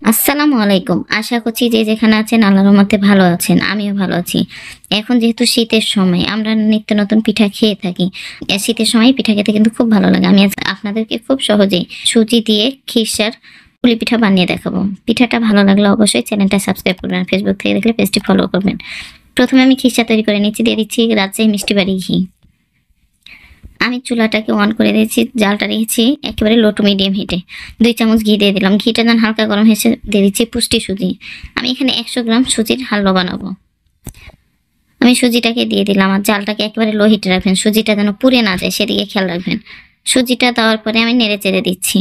আসসালামু আলাইকুম। আশা করছি যে যেখানে আছেন আল্লাহর রহমতে ভালো আছেন। আমিও ভালো আছি। এখন যেহেতু শীতের সময় আমরা নিত্য নতুন পিঠা খেয়ে থাকি। শীতের সময় পিঠা খেতে কিন্তু খুব ভালো লাগে। আমি আজ আপনাদেরকে খুব সহজেই সুজি দিয়ে খিরসার পুলি পিঠা বানিয়ে দেখাবো। পিঠাটা ভালো লাগলে অবশ্যই চ্যানেলটা সাবস্ক্রাইব করবেন। ফেসবুক থেকে দেখলে পেজটি ফলো করবেন। প্রথমে আমি খিরসা তৈরি করে নিচ্ছি। দিয়ে দিচ্ছি রাজশাহী মিষ্টি বাড়ি ঘি। আমি চুলাটাকে অন করে দিয়েছি, জালটা রেখেছি একেবারে লো টু মিডিয়াম হিটে। 2 চামচ ঘি দিয়ে দিলাম। ঘিটা যখন হালকা গরম হয়েছে দিয়ে দিচ্ছি পুষ্টি সুজি। আমি এখানে 100 গ্রাম সুজির হালুয়া বানাবো। আমি সুজিটাকে দিয়ে দিলাম আর জালটাকে একেবারে লো হিটে রাখবেন। সুজিটা যেন পুড়ে না যায় সেদিকে খেয়াল রাখবেন। সুজিটা দেওয়ার পরে আমি নেড়ে চেড়ে দিচ্ছি।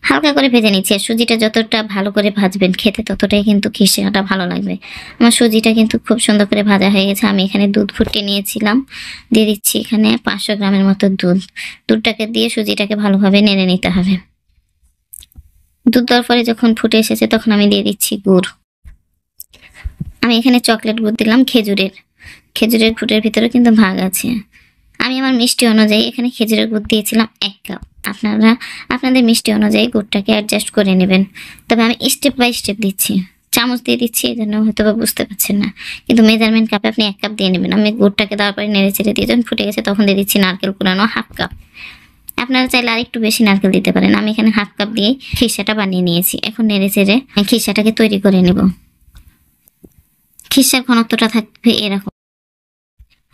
হালকা করে ভেজে নিচ্ছি। আর সুজিটা যতটা ভালো করে ভাজবেন খেতে ততটাই কিন্তু খিরসাটা ভালো লাগবে। আমার সুজিটা কিন্তু খুব সুন্দর করে ভাজা হয়ে গেছে। আমি এখানে দুধ ফুটিয়ে নিয়েছিলাম। দিয়ে দিচ্ছি এখানে 500 গ্রামের মতো দুধ। দুধটাকে দিয়ে সুজিটাকে ভালোভাবে নেড়ে নিতে হবে। দুধ দেওয়ার পরে যখন ফুটে এসেছে তখন আমি দিয়ে দিচ্ছি গুড়। আমি এখানে চকলেট গুড় দিলাম খেজুরের। খেজুরের গুড়ের ভিতরে কিন্তু ভাগ আছে। আমি আমার মিষ্টি অনুযায়ী এখানে খেজুরের গুড় দিয়েছিলাম 1 কাপ। আপনারা আপনাদের মিষ্টি অনুযায়ী গুড়টাকে অ্যাডজাস্ট করে নেবেন। তবে আমি স্টেপ বাই স্টেপ দিচ্ছি। চামচ দিয়ে দিচ্ছি এজন্য হয়তো বা বুঝতে পারছেন না। কিন্তু মেজারমেন্ট কাপে আপনি 1 কাপ দিয়ে নেবেন। আমি গুড়টাকে দেওয়ার পরে নেড়ে চেড়ে দিয়ে যখন ফুটে গেছে তখন দিয়ে দিচ্ছি নারকেল কুড়ানো 1/2 কাপ। আপনারা চাইলে আরেকটু বেশি নারকেল দিতে পারেন। আমি এখানে 1/2 কাপ দিয়ে খিরসাটা বানিয়ে নিয়েছি। এখন নেড়ে চেড়ে খিরসাটাকে তৈরি করে নেব। খিরসার ঘনত্বটা থাকবে এরকম।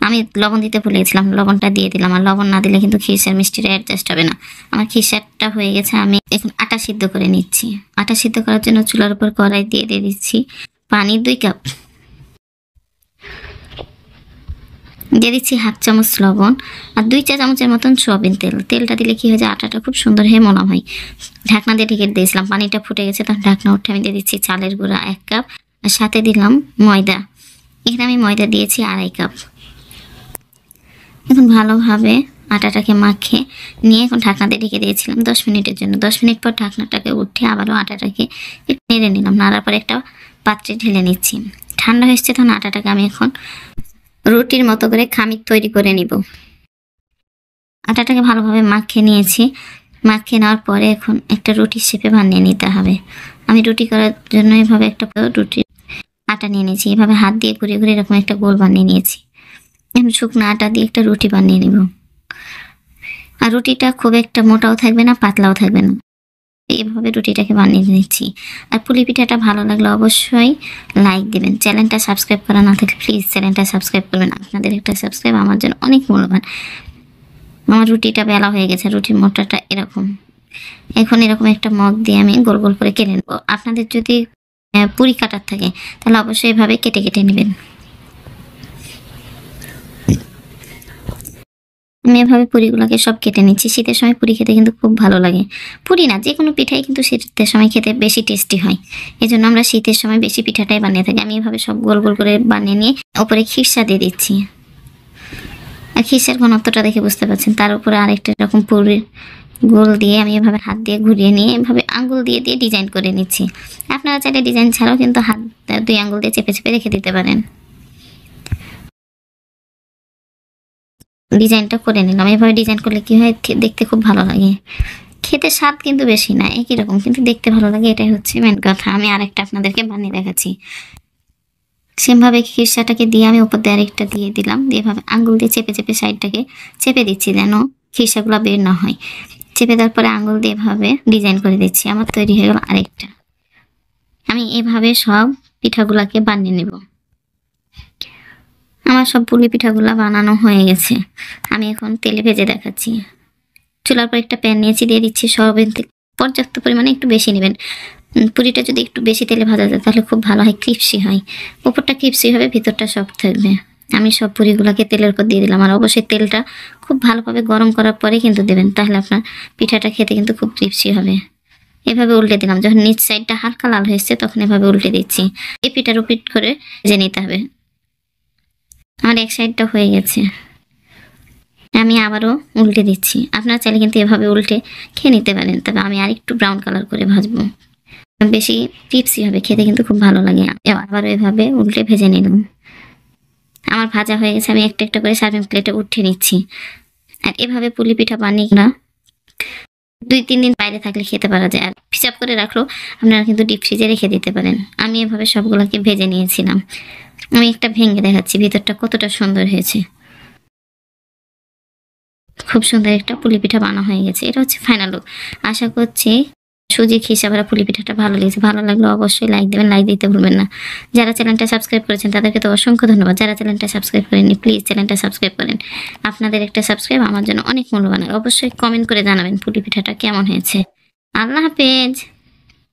আমি লবণ দিতে ভুলে গেছিলাম, লবণটা দিয়ে দিলাম। আর লবণ না দিলে কিন্তু খিরসার মিষ্টিটা অ্যাডজাস্ট হবে না। আমার খিরসাটা হয়ে গেছে। আমি এখন আটা সিদ্ধ করে নিচ্ছি। আটা সিদ্ধ করার জন্য চুলার উপর কড়াই দিয়ে দিচ্ছি পানি 2 কাপ। দিয়ে দিচ্ছি 1/2 চামচ লবণ আর 2 চা চামচের মতন সয়াবিন তেল। তেলটা দিলে কি হয় যে আটাটা খুব সুন্দর হয়ে মনে হয়। ঢাকনা দিয়ে ঢেকে দিয়েছিলাম। পানিটা ফুটে গেছে তখন ঢাকনা উঠে আমি দিয়ে দিচ্ছি চালের গুঁড়া 1 কাপ আর সাথে দিলাম ময়দা। এখানে আমি ময়দা দিয়েছি 2.5 কাপ। এখন ভালোভাবে আটাটাকে মাখিয়ে নিয়ে এখন ঢাকনা দিয়ে ঢেকে দিয়েছিলাম 10 মিনিটের জন্য। 10 মিনিট পর ঢাকনাটাকে উঠে আবারও আটাটাকে একটু নেড়ে নিলাম। নাড়ার পর একটা পাত্রে ঢেলে নিচ্ছি। ঠান্ডা হয়েছে তখন আটাটাকে আমি এখন রুটির মতো করে খামির তৈরি করে নিব। আটাটাকে ভালোভাবে মাখিয়ে নিয়েছি। মাখিয়ে নেওয়ার পরে এখন একটা রুটির শেপে বানিয়ে নিতে হবে। আমি রুটি করার জন্য এভাবে একটা রুটির আটা নিয়ে নিয়েছি। এভাবে হাত দিয়ে ঘুরিয়ে ঘুরিয়ে এরকম একটা গোল বানিয়ে নিয়েছি। এখন শুকনো আটা দিয়ে একটা রুটি বানিয়ে নিব। আর রুটিটা খুব একটা মোটাও থাকবে না পাতলাও থাকবে না। এইভাবে রুটিটাকে বানিয়ে নিচ্ছি। আর পুলি পিঠাটা ভালো লাগলে অবশ্যই লাইক দিবেন। চ্যানেলটা সাবস্ক্রাইব করা না থাকলে প্লিজ চ্যানেলটা সাবস্ক্রাইব করবেন। আপনাদের একটা সাবস্ক্রাইব আমার জন্য অনেক মূল্যবান। আমার রুটিটা বেলা হয়ে গেছে। রুটির মোটাটা এরকম। এখন এরকম একটা মগ দিয়ে আমি গোল গোল করে কেটে নেব। আপনাদের যদি পুরি কাটার থাকে তাহলে অবশ্যই এভাবে কেটে কেটে নেবেন। আমি এভাবে পুরিগুলোকে সব কেটে নিচ্ছি। শীতের সময় পুরি খেতে কিন্তু খুব ভালো লাগে। পুরি না যে কোনো পিঠাই কিন্তু শীতের সময় খেতে বেশি টেস্টি হয়। এজন্য আমরা শীতের সময় বেশি পিঠাটাই বানিয়ে থাকি। আমি এভাবে সব গোল গোল করে বানিয়ে নিয়ে উপরে খিরসা দিয়ে দিচ্ছি। আর খিরসার ঘনত্বটা দেখে বুঝতে পারছেন। তার উপরে আরেকটা এরকম পুরির গোল দিয়ে আমি এভাবে হাত দিয়ে ঘুরিয়ে নিয়ে এভাবে আঙ্গুল দিয়ে দিয়ে ডিজাইন করে নিচ্ছি। আপনারা চাইলে ডিজাইন ছাড়াও কিন্তু হাত 2 আঙ্গুল দিয়ে চেপে চেপে রেখে দিতে পারেন। ডিজাইনটা করে নিলাম। এভাবে ডিজাইন করলে কি হয় দেখতে খুব ভালো লাগে। খেতে স্বাদ কিন্তু বেশি না, একই রকম, কিন্তু দেখতে ভালো লাগে। এটাই হচ্ছে মেন কথা। আমি আরেকটা আপনাদেরকে বানিয়ে দেখাচ্ছি। সেমভাবে খিরসাটাকে দিয়ে আমি উপর দিয়ে আরেকটা দিয়ে দিলাম। দিয়ে এভাবে আঙ্গুল দিয়ে চেপে চেপে সাইডটাকে চেপে দিচ্ছি যেন খিরসাগুলো বের না হয়। চেপে দেওয়ার পরে আঙ্গুল দিয়ে এভাবে ডিজাইন করে দিচ্ছি। আমার তৈরি হয়ে গেল আরেকটা। আমি এভাবে সব পিঠাগুলাকে বানিয়ে নেব। আমার সব পুলি পিঠাগুলা বানানো হয়ে গেছে। আমি এখন তেলে ভেজে দেখাচ্ছি। চুলার পর একটা প্যান নিয়েছি, দিয়ে দিচ্ছি সয়াবিন তেল। পর্যাপ্ত পরিমাণে একটু বেশি নেবেন। পুরিটা যদি একটু বেশি তেলে ভাজা যায় তাহলে খুব ভালো হয়, ক্রিপসি হয়। উপরটা ক্রিপসি হবে, ভিতরটা সফট থাকবে। আমি সব পুরিগুলোকে তেলের উপর দিয়ে দিলাম। আর অবশ্যই তেলটা খুব ভালোভাবে গরম করার পরে কিন্তু দেবেন, তাহলে আপনার পিঠাটা খেতে কিন্তু খুব ক্রিপসি হবে। এভাবে উল্টে দিলাম। যখন নিচ সাইডটা হালকা লাল হয়েছে তখন এভাবে উল্টে দিচ্ছি। এই পিঠার উপিট করে ভেজে নিতে হবে। আমার এক সাইডটা হয়ে গেছে। আমি আবারও উল্টে দিচ্ছি। আপনারা চাইলে কিন্তু এভাবে উল্টে খেয়ে নিতে পারেন। তবে আমি আরেকটু ব্রাউন কালার করে ভাজবো, বেশি ক্রিপসি হবে, খেতে কিন্তু খুব ভালো লাগে। আবারও এভাবে উল্টে ভেজে নিলাম। আমার ভাজা হয়ে গেছে। আমি একটা একটা করে সার্ভিং প্লেটে উঠিয়ে নিচ্ছি। আর এভাবে পুলি পিঠা বানিয়ে না 2-3 দিন বাইরে থাকলে খেতে পারা যায়। আর প্রিজার্ভ করে রাখলেও আপনারা কিন্তু ডিপ ফ্রিজে রেখে দিতে পারেন। আমি এভাবে সবগুলোকে ভেজে নিয়েছিলাম। আমি একটা ভেঙে দেখাচ্ছি ভিতরটা কতটা সুন্দর হয়েছে। খুব সুন্দর একটা পুলি পিঠা বানানো হয়ে গেছে। এটা হচ্ছে ফাইনাল লুক। আশা করছি সুজি খিসাবারা পুলি পিঠাটা ভালো লেগেছে। ভালো লাগলে অবশ্যই লাইক দিবেন, লাইক দিতে ভুলবেন না। যারা চ্যানেলটা সাবস্ক্রাইব করেছেন তাদেরকে তো অসংখ্য ধন্যবাদ। যারা চ্যানেলটা সাবস্ক্রাইব করেননি প্লিজ চ্যানেলটা সাবস্ক্রাইব করেন। আপনাদের একটা সাবস্ক্রাইব আমার জন্য অনেক মূল্যবান। আর অবশ্যই কমেন্ট করে জানাবেন পুলি পিঠাটা কেমন হয়েছে। আল্লাহ হাফেজ।